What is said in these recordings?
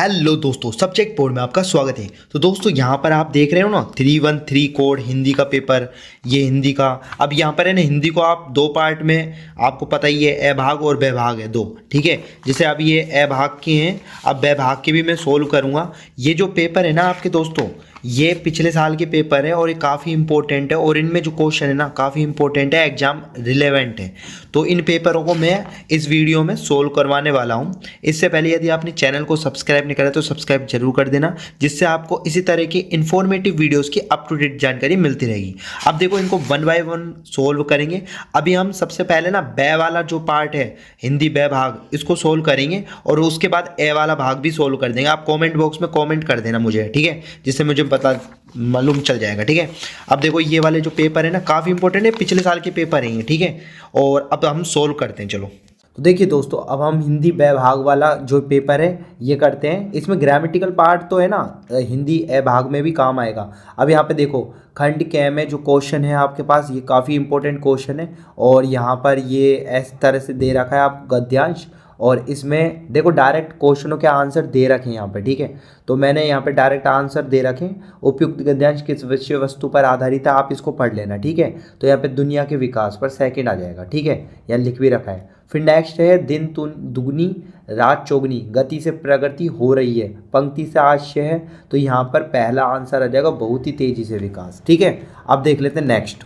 Hello दोस्तों, subject board में आपका स्वागत है। तो दोस्तों यहाँ पर आप देख रहे हो ना 313 कोड हिंदी का पेपर, ये हिंदी का। अब यहाँ पर है ना, हिंदी को आप दो पार्ट में, आपको पता ही है, अ भाग और ब भाग है दो, ठीक है। जैसे अब ये अ भाग के हैं, अब ब भाग के भी मैं सोल्व करूँगा। ये जो पेपर है ना आपके दोस्तों, ये पिछले साल के पेपर है और ये काफ़ी इंपॉर्टेंट है, और इनमें जो क्वेश्चन है ना काफ़ी इंपॉर्टेंट है, एग्जाम रिलेवेंट है। तो इन पेपरों को मैं इस वीडियो में सोल्व करवाने वाला हूँ। इससे पहले यदि आपने चैनल को सब्सक्राइब नहीं करा तो सब्सक्राइब जरूर कर देना, जिससे आपको इसी तरह की इन्फॉर्मेटिव वीडियोस की अप टू डेट जानकारी मिलती रहेगी। अब देखो, इनको वन बाय वन सोल्व करेंगे। अभी हम सबसे पहले ना ब वाला जो पार्ट है, हिंदी ब भाग, इसको सोल्व करेंगे, और उसके बाद ए वाला भाग भी सोल्व कर देंगे। आप कमेंट बॉक्स में कमेंट कर देना मुझे, ठीक है, जिससे मुझे पता मालूम चल जाएगा, ठीक है। अब देखो, ये वाले जो पेपर है ना काफ़ी इंपॉर्टेंट है, पिछले साल के पेपर हैं ये, ठीक है। और अब हम सोल्व करते हैं, चलो। तो देखिए दोस्तों, अब हम हिंदी ब भाग वाला जो पेपर है ये करते हैं। इसमें ग्रामेटिकल पार्ट तो है ना, हिंदी अ भाग में भी काम आएगा। अब यहाँ पे देखो, खंड क में जो क्वेश्चन है आपके पास, ये काफ़ी इंपॉर्टेंट क्वेश्चन है। और यहाँ पर ये इस तरह से दे रखा है आप गद्यांश, और इसमें देखो डायरेक्ट क्वेश्चनों के आंसर दे रखे हैं यहाँ पे, ठीक है। तो मैंने यहाँ पे डायरेक्ट आंसर दे रखे हैं। उपयुक्त गद्यांश किस विषय वस्तु पर आधारित है, आप इसको पढ़ लेना, ठीक है। तो यहाँ पे दुनिया के विकास पर सेकंड आ जाएगा, ठीक है, यहाँ लिख भी रखा है। फिर नेक्स्ट है, दिन दुगनी रात चौगनी, गति से प्रगति हो रही है, पंक्ति से आशय है। तो यहाँ पर पहला आंसर आ जाएगा बहुत ही तेजी से विकास, ठीक है। अब देख लेते हैं नेक्स्ट।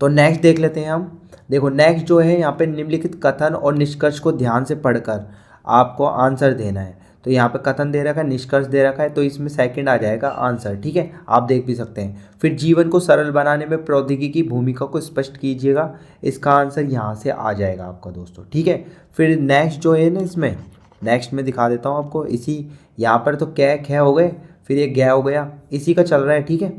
तो नेक्स्ट देख लेते हैं हम। देखो नेक्स्ट जो है, यहाँ पे निम्नलिखित कथन और निष्कर्ष को ध्यान से पढ़कर आपको आंसर देना है। तो यहाँ पे कथन दे रखा है, निष्कर्ष दे रखा है, तो इसमें सेकंड आ जाएगा आंसर, ठीक है। आप देख भी सकते हैं। फिर जीवन को सरल बनाने में प्रौद्योगिकी की भूमिका को स्पष्ट कीजिएगा, इसका आंसर यहाँ से आ जाएगा आपका दोस्तों, ठीक है। फिर नेक्स्ट जो है ना, इसमें नेक्स्ट में दिखा देता हूँ आपको। इसी यहाँ पर तो कै ख हो गए, फिर ये गै हो गया, इसी का चल रहा है, ठीक है।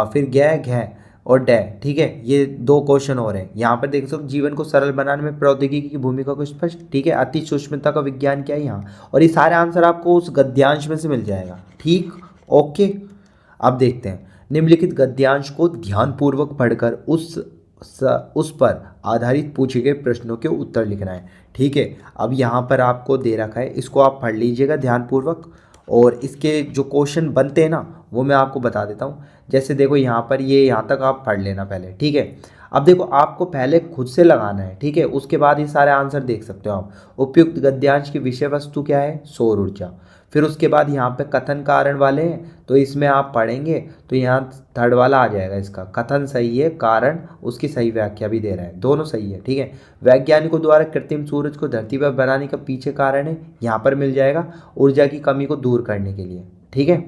फिर गै घै और डे, ठीक है। ये दो क्वेश्चन और हैं। यहाँ पर देख सकते, जीवन को सरल बनाने में प्रौद्योगिकी की भूमिका को स्पष्ट, ठीक है। अति सूक्ष्मता का विज्ञान क्या है यहाँ, और ये सारे आंसर आपको उस गद्यांश में से मिल जाएगा, ठीक, ओके। अब देखते हैं, निम्नलिखित गद्यांश को ध्यानपूर्वक पढ़कर उस पर आधारित पूछे गए प्रश्नों के उत्तर लिखना है, ठीक है। अब यहाँ पर आपको दे रखा है, इसको आप पढ़ लीजिएगा ध्यानपूर्वक, और इसके जो क्वेश्चन बनते हैं ना वो मैं आपको बता देता हूँ। जैसे देखो, यहाँ पर ये यहाँ तक आप पढ़ लेना पहले, ठीक है। अब देखो, आपको पहले खुद से लगाना है, ठीक है, उसके बाद ये सारे आंसर देख सकते हो आप। उपयुक्त गद्यांश की विषय वस्तु क्या है, सौर ऊर्जा। फिर उसके बाद यहाँ पे कथन कारण वाले हैं, तो इसमें आप पढ़ेंगे तो यहाँ थर्ड वाला आ जाएगा। इसका कथन सही है, कारण उसकी सही व्याख्या भी दे रहा है, दोनों सही है, ठीक है। वैज्ञानिकों द्वारा कृत्रिम सूरज को धरती पर बनाने का पीछे कारण है, यहाँ पर मिल जाएगा, ऊर्जा की कमी को दूर करने के लिए, ठीक है।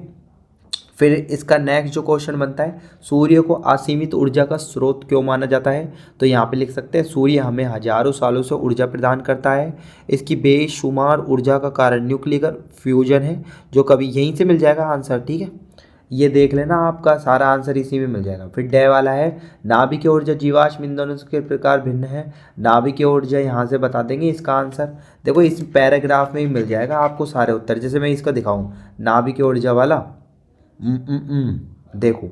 फिर इसका नेक्स्ट जो क्वेश्चन बनता है, सूर्य को असीमित ऊर्जा का स्रोत क्यों माना जाता है। तो यहाँ पे लिख सकते हैं, सूर्य हमें हजारों सालों से ऊर्जा प्रदान करता है। इसकी बेशुमार ऊर्जा का कारण न्यूक्लियर फ्यूजन है, जो कभी यहीं से मिल जाएगा आंसर, ठीक है। ये देख लेना, आपका सारा आंसर इसी में मिल जाएगा। फिर डे वाला है, नाभिकीय ऊर्जा जीवाश्म ईंधनों के प्रकार भिन्न है। नाभिकीय ऊर्जा यहाँ से बता देंगे इसका आंसर। देखो, इस पैराग्राफ में ही मिल जाएगा आपको सारे उत्तर। जैसे मैं इसका दिखाऊँ, नाभिकीय ऊर्जा वाला, देखो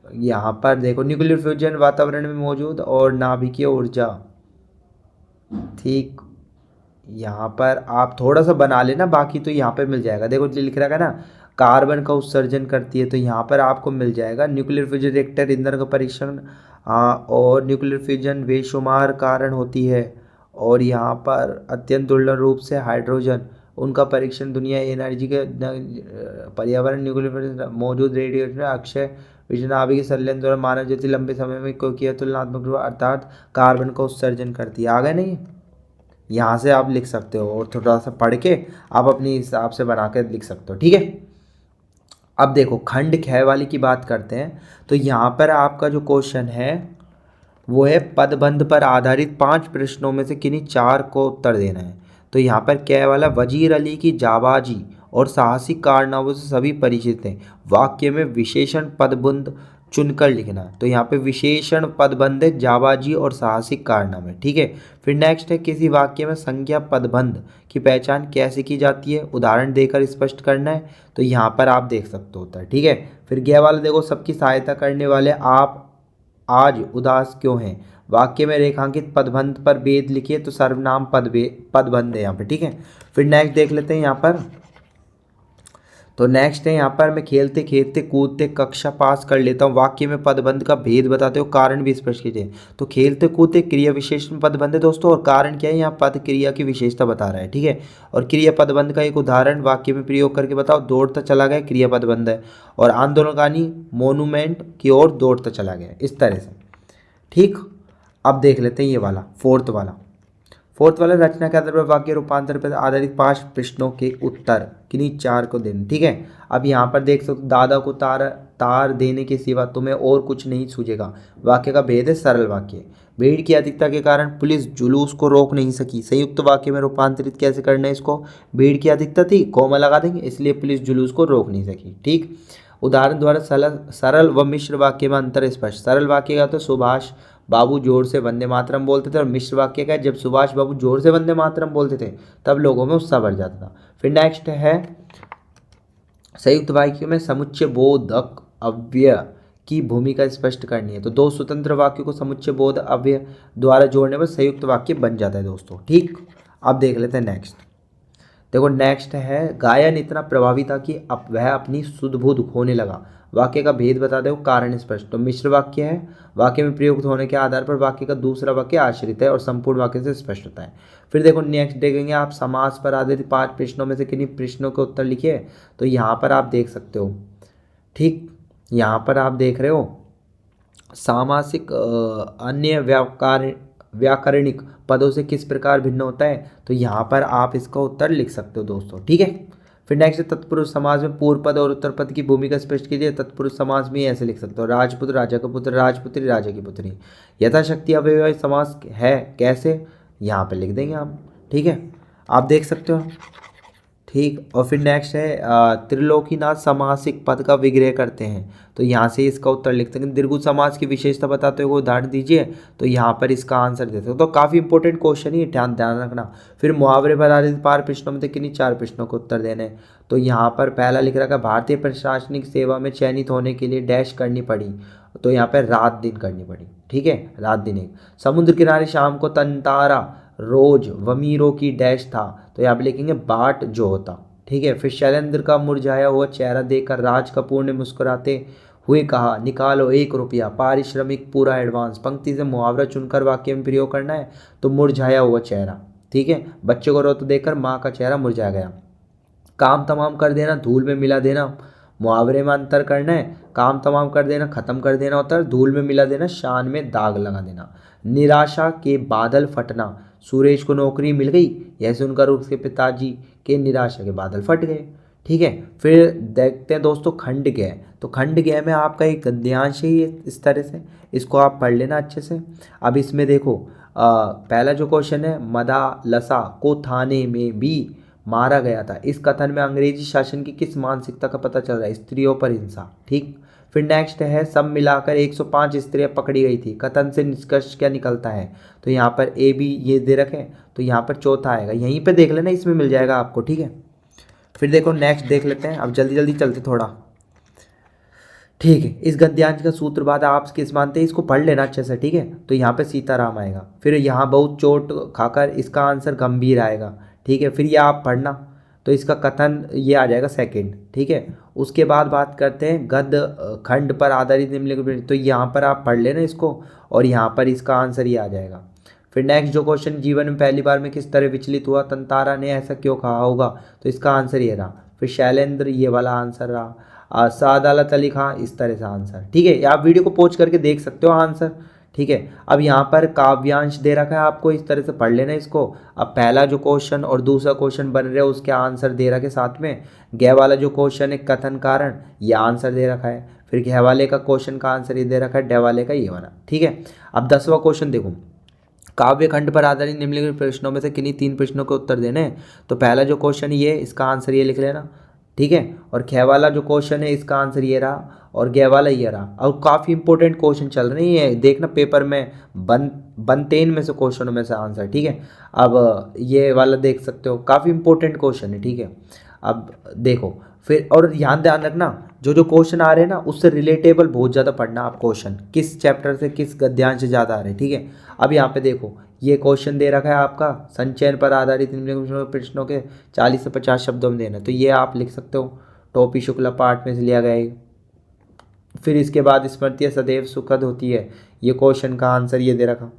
यहाँ पर देखो, न्यूक्लियर फ्यूजन वातावरण में मौजूद और नाभिकीय ऊर्जा, ठीक। यहाँ पर आप थोड़ा सा बना लेना, बाकी तो यहाँ पे मिल जाएगा। देखो लिख रखा है ना, कार्बन का उत्सर्जन करती है, तो यहाँ पर आपको मिल जाएगा न्यूक्लियर फ्यूजन रिएक्टर ईंधन का परीक्षण, और न्यूक्लियर फ्यूजन बेशुमार कारण होती है। और यहाँ पर अत्यंत दुर्लभ रूप से हाइड्रोजन, उनका परीक्षण दुनिया एनर्जी के पर्यावरण न्यूक्लियर मौजूद रेडिएशन अक्षय विषनाभि के संलयन द्वारा मानव जाति लंबे समय में क्यों किया तुलनात्मक रूप, अर्थात कार्बन का उत्सर्जन करती है। आ गए नहीं, यहाँ से आप लिख सकते हो, और थोड़ा सा पढ़ के आप अपने हिसाब से बना कर लिख सकते हो, ठीक है। अब देखो, खंड ख वाली की बात करते हैं। तो यहाँ पर आपका जो क्वेश्चन है वो है, पदबंध पर आधारित 5 प्रश्नों में से किन्हीं 4 को उत्तर देना है। तो यहाँ पर क्या वाला, वजीर अली की जाबाजी और साहसिक कारनामों से सभी परिचित हैं। वाक्य में विशेषण पदबंध चुनकर लिखना। तो यहाँ पे विशेषण पदबंध है, जाबाजी और साहसिक कारनामे, ठीक है। फिर नेक्स्ट है, किसी वाक्य में संज्ञा पदबंध की पहचान कैसे की जाती है, उदाहरण देकर स्पष्ट करना है। तो यहाँ पर आप देख सकते होता है, ठीक है। फिर गया वाला देखो, सबकी सहायता करने वाले आप आज उदास क्यों हैं, वाक्य में रेखांकित पदबंध पर भेद लिखिए, तो सर्वनाम पदबंध है यहाँ पे, ठीक है। फिर नेक्स्ट देख लेते हैं यहाँ पर। तो नेक्स्ट है यहाँ पर, मैं खेलते खेलते कूदते कक्षा पास कर लेता हूँ, वाक्य में पदबंध का भेद बताते हो, कारण भी स्पष्ट कीजिए। तो खेलते कूदते क्रिया विशेषण पदबंध है दोस्तों, और कारण क्या है, यहाँ पद क्रिया की विशेषता बता रहा है, ठीक है। और क्रिया पदबंध का एक उदाहरण वाक्य में प्रयोग करके बताओ। दौड़ता चला गया क्रिया पदबंध है, और आंदोलनकानी मोनूमेंट की ओर दौड़ता चला गया, इस तरह से, ठीक। अब देख लेते हैं ये वाला फोर्थ वाला रचना के आधार पर वाक्य रूपांतर पर आधारित 5 प्रश्नों के उत्तर किन्हीं 4 को देने, ठीक है। अब यहाँ पर देख सकते हो, दादा को तार देने के सिवा तुम्हें और कुछ नहीं सूझेगा, वाक्य का भेद है सरल वाक्य। भीड़ की अधिकता के कारण पुलिस जुलूस को रोक नहीं सकी, संयुक्त वाक्य में रूपांतरित कैसे करना है इसको। भीड़ की अधिकता थी, कोमा लगा देंगे, इसलिए पुलिस जुलूस को रोक नहीं सकी, ठीक। उदाहरण द्वारा सरल व मिश्र वाक्य में अंतर स्पष्ट। सरल वाक्य का तो सुभाष बाबू जोर से वंदे मातरम बोलते थे, और मिश्र वाक्य का जब सुभाष बाबू जोर से वंदे मातरम बोलते थे तब लोगों में उत्साह बढ़ जाता था। फिर नेक्स्ट है, संयुक्त वाक्य में समुच्चय बोधक अव्यय की भूमिका स्पष्ट करनी है। तो 2 स्वतंत्र वाक्यों को समुच्चय बोध अव्यय द्वारा जोड़ने पर संयुक्त वाक्य बन जाता है दोस्तों, ठीक। अब देख लेते हैं नेक्स्ट। देखो नेक्स्ट है, गायन इतना प्रभावी था कि अब वह अपनी सुध बुध खोने लगा, वाक्य का भेद बता दो, कारण स्पष्ट। तो मिश्र वाक्य है, वाक्य में प्रयुक्त होने के आधार पर वाक्य का दूसरा वाक्य आश्रित है और संपूर्ण वाक्य से स्पष्ट होता है। फिर देखो नेक्स्ट देखेंगे आप, समास पर आधारित 5 प्रश्नों में से किन्हीं प्रश्नों के उत्तर लिखिए। तो यहाँ पर आप देख सकते हो, ठीक, यहाँ पर आप देख रहे हो सामासिक अन्य व्याकरणिक पदों से किस प्रकार भिन्न होता है। तो यहाँ पर आप इसका उत्तर लिख सकते हो दोस्तों, ठीक है। फिर नेक्स्ट तत्पुरुष समाज में पूर्व पद और उत्तर पद की भूमिका स्पष्ट कीजिए। तत्पुरुष समाज में ऐसे लिख सकते हो, राजपुत्र राजा का पुत्र, राजपुत्री राजा की पुत्री। यथाशक्ति अव्ययभावी समास है, कैसे, यहाँ पे लिख देंगे हम, ठीक है, आप देख सकते हो, ठीक। और फिर नेक्स्ट है, त्रिलोकीनाथ समासिक पद का विग्रह करते हैं। तो यहाँ से इसका उत्तर लिखते हैं। दीर्घ समास की विशेषता बताते हुए उदाहरण दीजिए। तो यहाँ पर इसका आंसर देते हो। तो काफ़ी इंपॉर्टेंट क्वेश्चन ही, ध्यान रखना। फिर मुहावरे पर आधारित 5 प्रश्नों में से किन्हीं 4 प्रश्नों को उत्तर देने। तो यहाँ पर पहला लिख रखा है, भारतीय प्रशासनिक सेवा में चयनित होने के लिए डैश करनी पड़ी। तो यहाँ पर रात दिन करनी पड़ी, ठीक है, रात दिन। एक समुद्र किनारे शाम को तंतारा रोज वमीरों की डैश था। तो यहाँ पे लिखेंगे बाट जो होता, ठीक है। फिर शैलेंद्र का मुरझाया हुआ चेहरा देखकर राज कपूर ने मुस्कुराते हुए कहा, निकालो 1 रुपया, पारिश्रमिक पूरा एडवांस। पंक्ति से मुहावरा चुनकर वाक्य में प्रयोग करना है। तो मुरझाया हुआ चेहरा, ठीक है, बच्चे को रोते देखकर माँ का चेहरा मुरझा गया। काम तमाम कर देना, धूल में मिला देना। मुहावरे में अंतर करना है, काम तमाम कर देना खत्म कर देना होता है, धूल में मिला देना शान में दाग लगा देना। निराशा के बादल फटना, सुरेश को नौकरी मिल गई, यह सुनकर उसके पिताजी के निराशा के बादल फट गए, ठीक है। फिर देखते हैं दोस्तों खंड गय। तो खंड गय में आपका एक गद्यांश ही है, इस तरह से इसको आप पढ़ लेना अच्छे से। अब इसमें देखो पहला जो क्वेश्चन है, मदा लसा को थाने में भी मारा गया था। इस कथन में अंग्रेजी शासन की किस मानसिकता का पता चल रहा है, स्त्रियों पर हिंसा, ठीक। फिर नेक्स्ट है, सब मिलाकर 105 स्त्रियां पकड़ी गई थी, कथन से निष्कर्ष क्या निकलता है। तो यहाँ पर ए बी ये दे रखे, तो यहाँ पर चौथा आएगा, यहीं पे देख लेना, इसमें मिल जाएगा आपको, ठीक है। फिर देखो नेक्स्ट देख लेते हैं, अब जल्दी जल्दी चलते थोड़ा, ठीक है। इस गद्यांश का सूत्रपात आप किस मानते हैं, इसको पढ़ लेना अच्छे से, ठीक है। तो यहाँ पे सीताराम आएगा। फिर यहाँ बहुत चोट खाकर, इसका आंसर गंभीर आएगा, ठीक है। फिर ये आप पढ़ना, तो इसका कथन ये आ जाएगा सेकंड, ठीक है। उसके बाद बात करते हैं गद्य खंड पर आधारित निम्नलिखित। तो यहाँ पर आप पढ़ लेना इसको, और यहाँ पर इसका आंसर ये आ जाएगा। फिर नेक्स्ट जो क्वेश्चन, जीवन में पहली बार में किस तरह विचलित हुआ, तंतारा ने ऐसा क्यों कहा होगा। तो इसका आंसर ये रहा। फिर शैलेंद्र, ये वाला आंसर रहा। सादालत अली खां, इस तरह से आंसर, ठीक है। आप वीडियो को पॉज करके देख सकते हो आंसर, ठीक है। अब यहाँ पर काव्यांश दे रखा है आपको, इस तरह से पढ़ लेना इसको। अब पहला जो क्वेश्चन और दूसरा क्वेश्चन बन रहे हैं, उसके आंसर दे रखे साथ में। गय वाला जो क्वेश्चन है कथन कारण, ये आंसर दे रखा है। फिर गय वाले का क्वेश्चन का आंसर ये दे रखा है, डे वाले का ये वाला, ठीक है। अब 10वां क्वेश्चन देखो, काव्य खंड पर आधारित निम्नलिखित प्रश्नों में से किन्हीं 3 प्रश्नों के उत्तर देने हैं। तो पहला जो क्वेश्चन ये, इसका आंसर ये लिख लेना, ठीक है। और ख वाला जो क्वेश्चन है, इसका आंसर ये रहा, और ग वाला ये रहा। और काफ़ी इंपॉर्टेंट क्वेश्चन चल रही है, देखना पेपर में बनते में से क्वेश्चनों में से आंसर, ठीक है। अब ये वाला देख सकते हो, काफ़ी इंपॉर्टेंट क्वेश्चन है, ठीक है। अब देखो फिर, और ध्यान रखना, जो जो क्वेश्चन आ रहे हैं ना उससे रिलेटेबल बहुत ज़्यादा पढ़ना आप क्वेश्चन, किस चैप्टर से किस गद्यांश से ज़्यादा आ रहे हैं, ठीक है। अब यहाँ पे देखो ये क्वेश्चन दे रखा है आपका संचयन पर आधारित निम्नलिखित प्रश्नों के 40 से 50 शब्दों में देना, तो ये आप लिख सकते हो, टोपी शुक्ला पाठ में से लिया गया है। फिर इसके बाद स्मृतियाँ सदैव सुखद होती है, ये क्वेश्चन का आंसर ये दे रखा,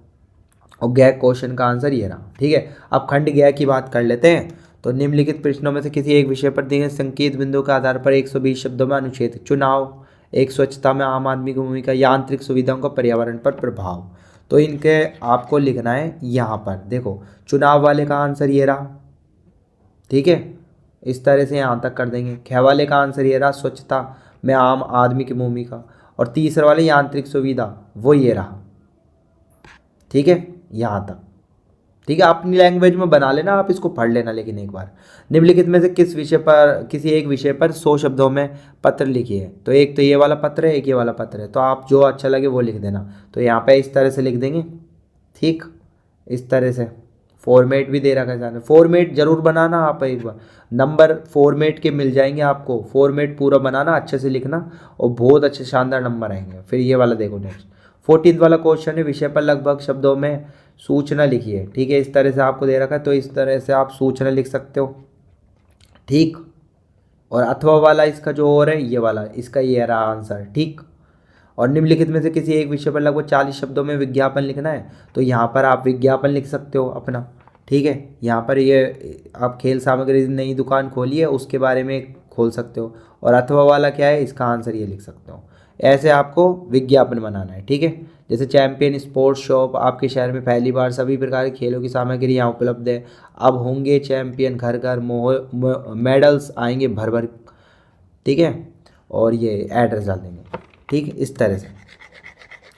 और गै क्वेश्चन का आंसर ये रहा, ठीक है। अब खंड गै की बात कर लेते हैं। तो निम्नलिखित प्रश्नों में से किसी एक विषय पर दिए गए संकेत बिंदु के आधार पर 120 शब्दों में अनुच्छेद चुनाव, एक स्वच्छता में आम आदमी की भूमिका, यांत्रिक सुविधाओं का पर्यावरण पर प्रभाव। तो इनके आपको लिखना है यहाँ पर, देखो चुनाव वाले का आंसर ये रहा, ठीक है, इस तरह से यहाँ तक कर देंगे। ख वाले का आंसर ये रहा स्वच्छता में आम आदमी की भूमिका, और तीसरे वाले यांत्रिक सुविधा वो ये रहा, ठीक है, यहाँ तक, ठीक है। अपनी लैंग्वेज में बना लेना, आप इसको पढ़ लेना लेकिन एक बार। निम्नलिखित में से किस विषय पर, किसी एक विषय पर 100 शब्दों में पत्र लिखिए, तो एक तो ये वाला पत्र है, एक ये वाला पत्र है, तो आप जो अच्छा लगे वो लिख देना। तो यहाँ पे इस तरह से लिख देंगे, ठीक, इस तरह से। फॉर्मेट भी दे रखा है सामने, फॉर्मेट जरूर बनाना आप एक बार, नंबर फॉर्मेट के मिल जाएंगे आपको, फॉर्मेट पूरा बनाना, अच्छे से लिखना और बहुत अच्छे शानदार नंबर आएंगे। फिर ये वाला देखो नेक्स्ट 14 वाला क्वेश्चन है, विषय पर लगभग शब्दों में सूचना लिखिए, ठीक है, इस तरह से आपको दे रखा है, तो इस तरह से आप सूचना लिख सकते हो, ठीक। और अथवा वाला इसका जो और है ये वाला, इसका ये रहा आंसर, ठीक। और निम्नलिखित में से किसी एक विषय पर लगभग 40 शब्दों में विज्ञापन लिखना है, तो यहाँ पर आप विज्ञापन लिख सकते हो अपना, ठीक है। यहाँ पर ये आप खेल सामग्री नई दुकान खोली है उसके बारे में खोल सकते हो, और अथवा वाला क्या है, इसका आंसर ये लिख सकते हो। ऐसे आपको विज्ञापन बनाना है, ठीक है। जैसे चैंपियन स्पोर्ट्स शॉप, आपके शहर में पहली बार सभी प्रकार के खेलों की सामग्री यहाँ उपलब्ध है, अब होंगे चैंपियन घर घर, मेडल्स आएंगे भर भर, ठीक है। और ये एड्रेस डाल देंगे, ठीक, इस तरह से।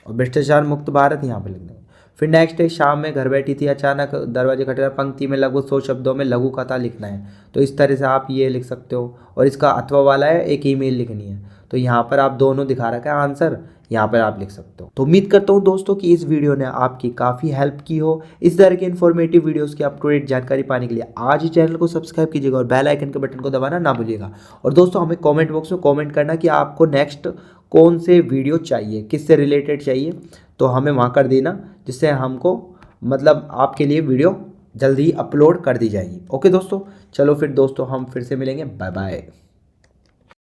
और भ्रष्टाचार मुक्त भारत यहाँ पे लिख देंगे। फिर नेक्स्ट है, शाम में घर बैठी थी, अचानक दरवाजे खटखटा, पंक्ति में लगभग 100 शब्दों में लघु कथा लिखना है, तो इस तरह से आप ये लिख सकते हो। और इसका अथवा वाला है, एक ईमेल लिखनी है, तो यहाँ पर आप दोनों दिखा रखा है आंसर, यहाँ पर आप लिख सकते हो। तो उम्मीद करता हूँ दोस्तों कि इस वीडियो ने आपकी काफ़ी हेल्प की हो। इस तरह के इन्फॉर्मेटिव वीडियोस की अप टू डेट जानकारी पाने के लिए आज ही चैनल को सब्सक्राइब कीजिएगा और बेल आइकन के बटन को दबाना ना भूलिएगा। और दोस्तों हमें कमेंट बॉक्स में कमेंट करना कि आपको नेक्स्ट कौन से वीडियो चाहिए, किससे रिलेटेड चाहिए, तो हमें वहाँ कर देना, जिससे हमको मतलब आपके लिए वीडियो जल्दी अपलोड कर दी जाएगी। ओके दोस्तों, चलो फिर दोस्तों हम फिर से मिलेंगे, बाय बाय।